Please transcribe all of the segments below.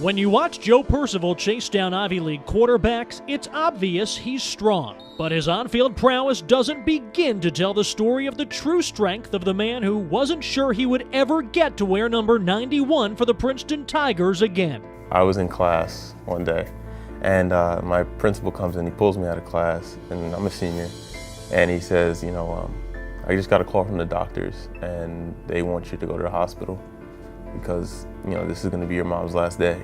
When you watch Joe Percival chase down Ivy League quarterbacks, it's obvious he's strong. But his on-field prowess doesn't begin to tell the story of the true strength of the man who wasn't sure he would ever get to wear number 91 for the Princeton Tigers again. I was in class one day, and my principal comes in, he pulls me out of class, and I'm a senior, and he says, I just got a call from the doctors, and they want you to go to the hospital because, this is going to be your mom's last day,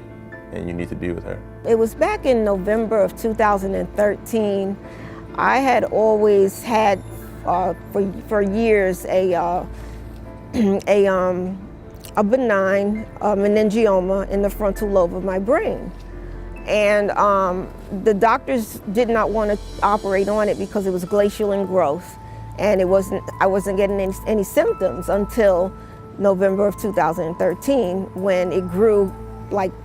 and you need to be with her. It was back in November of 2013. I had always had, for years, a benign meningioma in the frontal lobe of my brain. And the doctors did not want to operate on it because it was glacial in growth. And I wasn't getting any symptoms until November of 2013, when it grew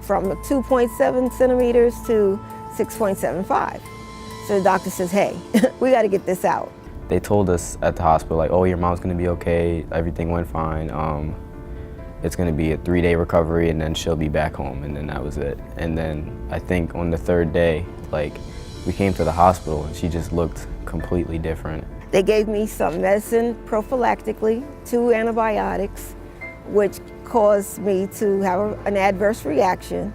from 2.7 centimeters to 6.75. So the doctor says, hey, we got to get this out. They told us at the hospital, oh, your mom's going to be okay, everything went fine. It's going to be a 3-day recovery, and then she'll be back home, and then that was it. And then I think on the 3rd day, we came to the hospital, and she just looked completely different. They gave me some medicine prophylactically, 2 antibiotics, which caused me to have an adverse reaction.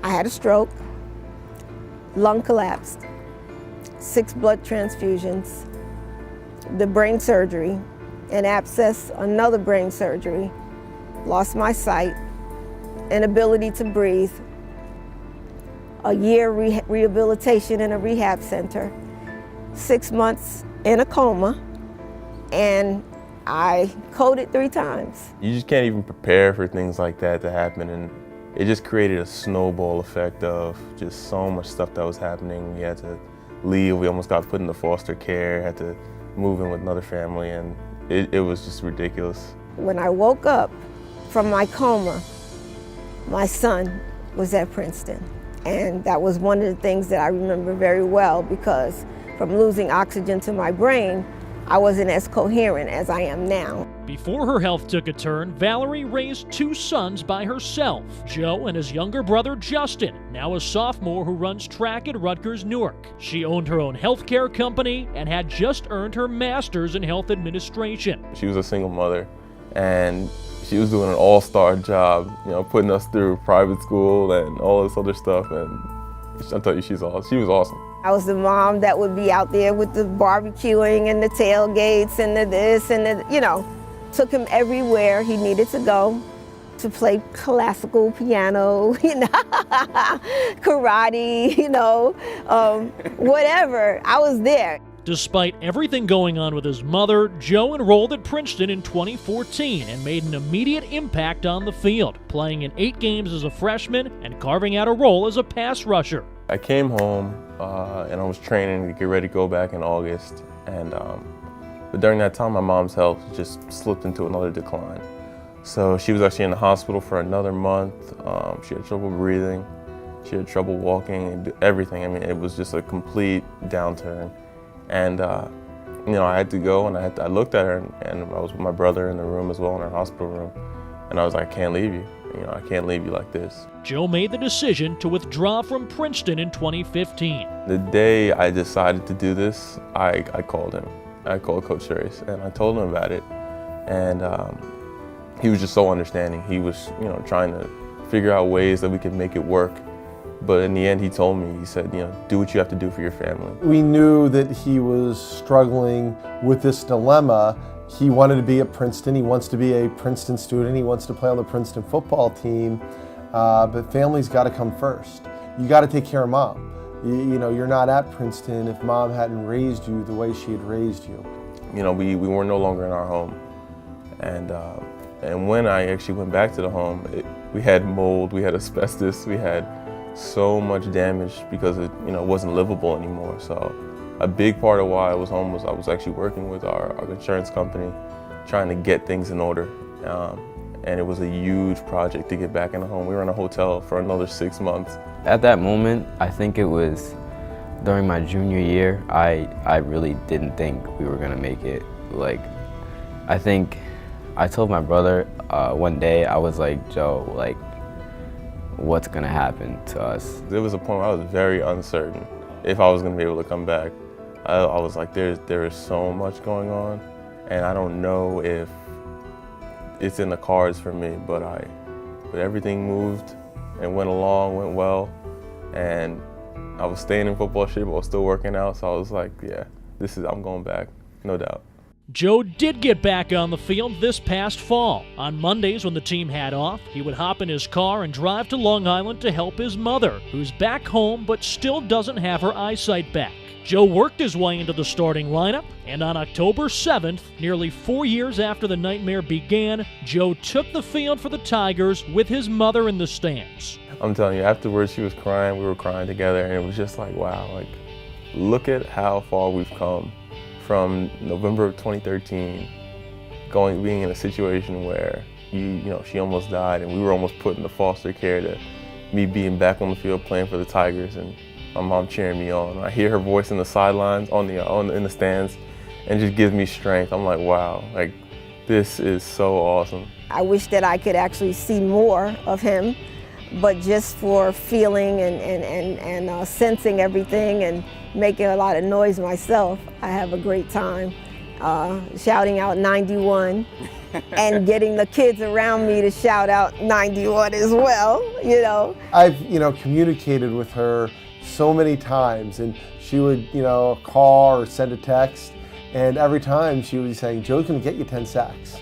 I had a stroke, lung collapsed, 6 blood transfusions, the brain surgery, an abscess, another brain surgery, lost my sight, inability to breathe, a year rehabilitation in a rehab center, 6 months in a coma, and I coded 3 times. You just can't even prepare for things like that to happen, and it just created a snowball effect of just so much stuff that was happening. We had to leave, we almost got put into foster care, had to move in with another family, and it was just ridiculous. When I woke up from my coma, my son was at Princeton. And that was one of the things that I remember very well, because from losing oxygen to my brain, I wasn't as coherent as I am now. Before her health took a turn, Valerie raised 2 sons by herself, Joe and his younger brother Justin, now a sophomore who runs track at Rutgers Newark. She owned her own healthcare company and had just earned her master's in health administration. She was a single mother, and she was doing an all-star job, putting us through private school and all this other stuff, and I'll tell you, she was awesome. I was the mom that would be out there with the barbecuing and the tailgates and the this and the, took him everywhere he needed to go to play classical piano, karate, whatever. I was there. Despite everything going on with his mother, Joe enrolled at Princeton in 2014 and made an immediate impact on the field, playing in 8 games as a freshman and carving out a role as a pass rusher. I came home and I was training to get ready to go back in August, and but during that time my mom's health just slipped into another decline. So she was actually in the hospital for another month. She had trouble breathing, she had trouble walking, and everything. I mean, it was just a complete downturn. And I had to go, and I looked at her, and I was with my brother in the room as well, in her hospital room, and I was like, I can't leave you. I can't leave you like this. Joe made the decision to withdraw from Princeton in 2015. The day I decided to do this, I called him. I called Coach Trace, and I told him about it, and he was just so understanding. He was, trying to figure out ways that we could make it work. But in the end, he told me, he said, do what you have to do for your family. We knew that he was struggling with this dilemma. He wanted to be at Princeton. He wants to be a Princeton student. He wants to play on the Princeton football team. But family's got to come first. You got to take care of mom. You're not at Princeton if mom hadn't raised you the way she had raised you. We were no longer in our home. And when I actually went back to the home, we had mold, we had asbestos, we had so much damage because it wasn't livable anymore. So a big part of why I was home was I was actually working with our insurance company, trying to get things in order. And it was a huge project to get back in the home. We were in a hotel for another 6 months. At that moment, I think it was during my junior year, I really didn't think we were gonna make it. I think I told my brother one day, I was like, Joe, what's going to happen to us. There was a point where I was very uncertain if I was going to be able to come back. I was like, there is so much going on, and I don't know if it's in the cards for me, but everything moved and went well, and I was staying in football shape, but I was still working out, so I was like, yeah, I'm going back, no doubt. Joe did get back on the field this past fall. On Mondays when the team had off, he would hop in his car and drive to Long Island to help his mother, who's back home but still doesn't have her eyesight back. Joe worked his way into the starting lineup, and on October 7th, nearly 4 years after the nightmare began, Joe took the field for the Tigers with his mother in the stands. I'm telling you, afterwards she was crying, we were crying together, and it was just like, wow, like, look at how far we've come from November of 2013, being in a situation where she almost died, and we were almost put into foster care, to me being back on the field playing for the Tigers, and my mom cheering me on. I hear her voice in the sidelines, in the stands, and just gives me strength. I'm like, wow, like, this is so awesome. I wish that I could actually see more of him, but just for feeling and sensing everything and making a lot of noise myself, I have a great time shouting out 91 and getting the kids around me to shout out 91 as well, I've, communicated with her so many times, and she would, call or send a text, and every time she would be saying, Joe's gonna get you 10 sacks.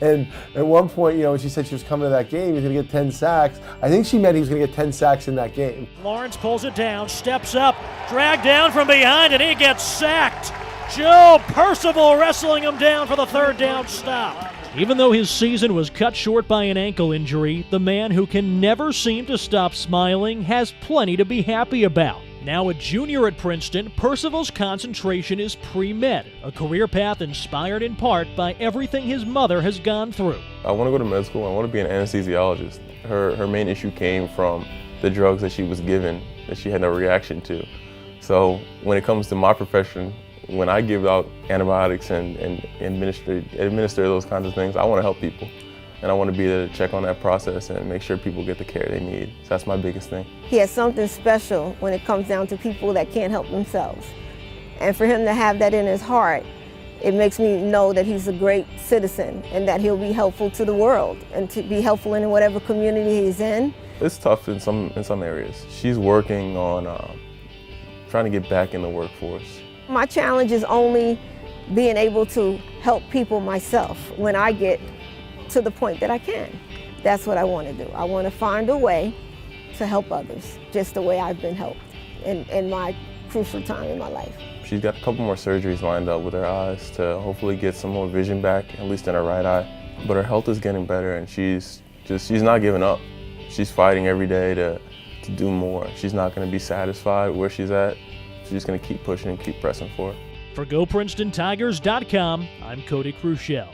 And at one point, when she said she was coming to that game, he was going to get 10 sacks. I think she meant he was going to get 10 sacks in that game. Lawrence pulls it down, steps up, dragged down from behind, and he gets sacked. Joe Percival wrestling him down for the third down stop. Even though his season was cut short by an ankle injury, the man who can never seem to stop smiling has plenty to be happy about. Now a junior at Princeton, Percival's concentration is pre-med, a career path inspired in part by everything his mother has gone through. I want to go to med school. I want to be an anesthesiologist. Her main issue came from the drugs that she was given that she had no reaction to. So when it comes to my profession, when I give out antibiotics and administer those kinds of things, I want to help people. And I want to be there to check on that process and make sure people get the care they need. So that's my biggest thing. He has something special when it comes down to people that can't help themselves. And for him to have that in his heart, it makes me know that he's a great citizen and that he'll be helpful to the world and to be helpful in whatever community he's in. It's tough in some areas. She's working on trying to get back in the workforce. My challenge is only being able to help people myself when I get to the point that I can. That's what I want to do. I want to find a way to help others, just the way I've been helped in my crucial time in my life. She's got a couple more surgeries lined up with her eyes to hopefully get some more vision back, at least in her right eye. But her health is getting better, and she's not giving up. She's fighting every day to do more. She's not going to be satisfied where she's at. She's just going to keep pushing and keep pressing for it. For GoPrincetonTigers.com, I'm Cody Cruciel.